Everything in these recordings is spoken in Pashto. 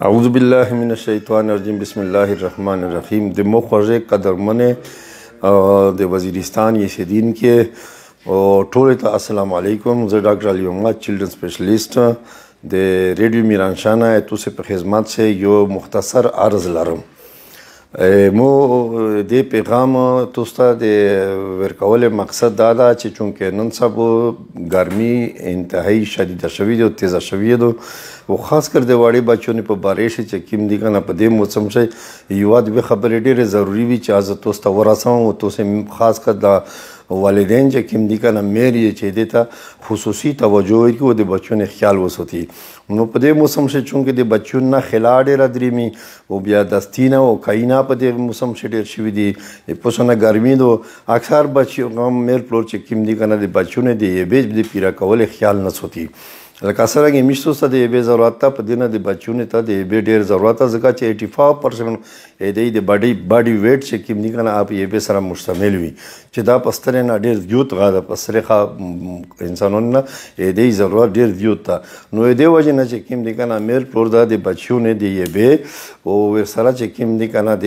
اعوذ بالله من الشیطان الرجیم بسم الله الرحمن الرحیم د مخوږه قدرمنه د وزیرستان یسدین کې ټول ته السلام علیکم. زه ډاکټر علی محمد چلډرن سپیشلیسٹ د ریډیو میرانشانه تاسو په خدمت سے یو مختصر عرض لرم. مو د پیغام تاسو ته د ورکول مقصد دا ده چې چونکه نن سبا ګرمي انتهایی شدیده شوې ده او تیزه شوې ده او خاص کر د واړې بچو په بارش چې کیم دي کنه په دې موسم شي یو د خبرې ډېرې ضروری وي چې از تاسو ته ورسوم او تاسو خاص کر د والدین چې کیم دي کنه مېری چې دته خصوصي توجه وکړي او د بچو نه خیال وساتي. نو په دې موسم شي چونکه د بچو نه خلا ډېره درېمي او بیا دستینه او کاینا په دې موسم شي ډېر شوي دي په سونه ګرمي دو اکثر بچو غم مېر پلور چې کیم دي کنه د بچو نه دی بیج د پیرا کول خیال نه ساتي. لکه سره میشتو ته د به ضرورت ته په دینه د بچونه ته د به ډیر ضرورت ځکه چې 85% د باډي ویټ چې کیم دي کنه اپ یې به سره مشتمل وي چې دا پستر نه ډیر زیات غاده پسرخه انسانونو نه د ضرورت ډیر زیات تا نو د وجه نه چې کیم دي کنه مېر پور د بچونه دی به او سره چې کیم دي کنه د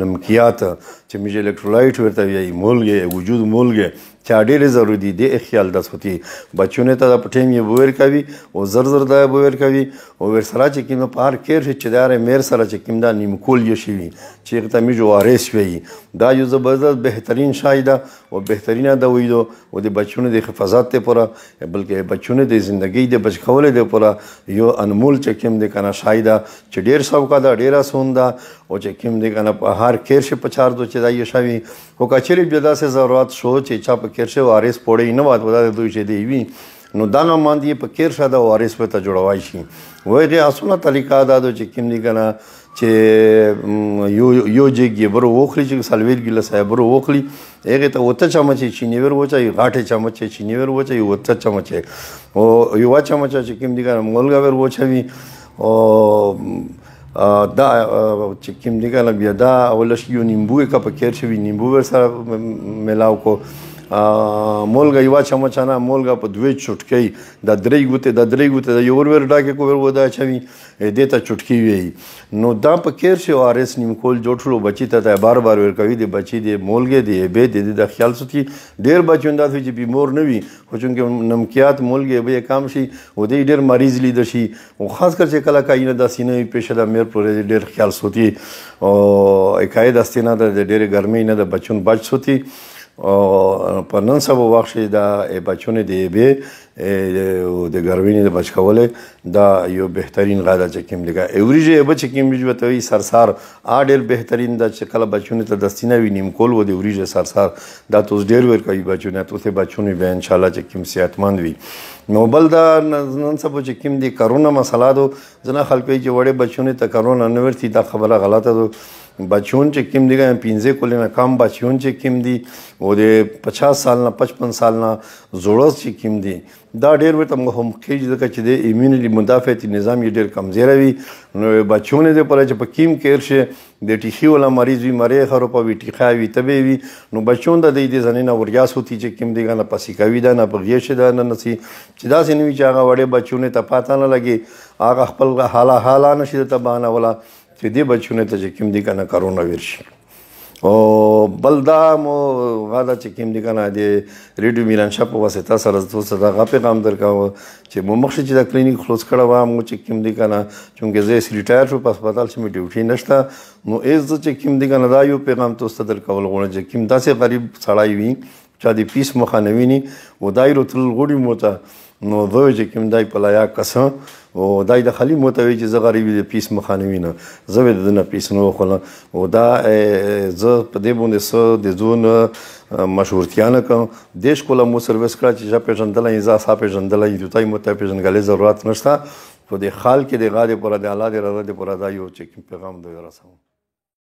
نمکیات چې میج الکترولایټ ورته وي مولګي وجود مولګي چا ډېرې ضروري دي د خیال د سوتي بچونه ته د پټیم یې بویر کوي او زر زر دا بویر کوي او ور سره چې کیم په هر کیر چې دار مېر سره چې کیم دا نیمکول یې شي چې ته می جوارس وي دا یو زبردست بهترین شایده او بهترینه د ویدو او د بچونه د حفاظت ته پوره بلکې بچونه د ژوندۍ د بچکول د پوره یو انمول چې کیم د کنه شایده چې ډېر سوکا دا ډېره سوندا او چې کیم د کنه په هر کیر شي په چار دو چې دا یې شوی او کچری بیا داسې ضرورت شو چې چا په کیر شي وارث پوړې نه واد ودا دوی چې دی وی نو دا نه مان دي په کیر شاده وارث په ته جوړوای شي وای دی اسونه طریقه دا چې کیم دی کنه چې یو جګي برو وخلی چې سلویر ګله صاحب برو وخلی هغه ته وته چمچ چینی ور وچای غاټه چمچ چینی ور وچای وته چمچ او یو چمچ چې کیم دی کنه مولګا ور وچوي او دا چې کیم دی کنه بیا دا ولش یو نیمبو کا په کیر شوی نیمبو ور سره ملاو کو مولګا یو چمچانه مولګا په دوی چټکی د درې ګوته د یو ور ډاکه کو ور ودا چوي دې ته چټکی وي نو دا په کیر شي وارث نیم کول جوړلو بچی ته بار بار ور کوي د بچی د مولګي دی به د خیال سوتي ډیر بچوندا چې بیمور نه وي خو چونکه نمکیات مولګي به کم شي او د ډیر مریض لید شي او خاص کر چې کله کاینه د سینې پېښه د مېر پورې ډیر خیال سوتي او اکای د سینې د ډیر ګرمۍ نه د بچون بچ سوتي او په نن سبا وخت شي دا بچونه دی به د ګرمۍ د بچ کوله دا یو بهترین غاده چې کیم دیګه اوریجه به چې کیم وي سرسار اډل بهترین د چې کله بچونه ته دستینه وي نیم کول و د اوریجه سرسار دا توس ډیر ور کوي بچونه ته بچونه به ان شاء الله چې کیم صحتمند وي. نو بل دا نن سبا چې کیم دی کرونا مسله دو ځنه خلک چې وړه بچونه ته کرونا نه ورتي دا خبره غلطه ده. بچون چې کیم دی 15 کولې نه کم بچون چې کیم دی او د 50 سال نه 55 سال نه زوړ چې کیم دی دا ډېر ورته مهم کېږي ځکه چې د ایمونیټي مدافعتي نظام یې ډېر کمزوری وي نو بچونه د پر چې په کیم کېر شي د ټیخي ولا مریض وي مری خرو په وی ټیخا وي تبه وي نو بچون د دې ځنه ورجاس هوتي چې کیم دی نه پسې کوي دا نه بغیر شي دا نه نسی چې دا سنوي چې هغه وړه بچونه ته پاته نه لګي هغه خپل حالا نشي ته بهانه ولا چې دې بچونه ته چې کیم دی کنه کرونا وایرس شي او بل دا مو غاده چې کیم دی کنه د ریډیو میرانشاه په واسطه سره تاسو ته غا پیغام درکاو چې مو مخکې چې د کلینیک خلاص کړه و مو چې کیم دی کنه چونکه زه ریټایر شو په هسپتال کې مې ډیوټي نشته نو ایز چې کیم دی کنه دا یو پیغام تاسو ته درکول غواړم چې کیم داسې غریب سړی وي چې د پیس مخانویني و دایرو تل غوډي موته نو دوی چې کوم دای په لایا کس او دای د خلی متوي چې زه غریب د پیس مخانوینه زه د نه پیس نو خلا او دا زه په دې باندې سو د زون مشهورتیانه کوم دیش کوله مو سرویس کړ چې په جندل ای ځا صاحب جندل ای دوی متوي په جنګلې ضرورت نشته په دې خال کې د غاده پر د الله د رضا د پر دا یو چې پیغام دوی رسوم.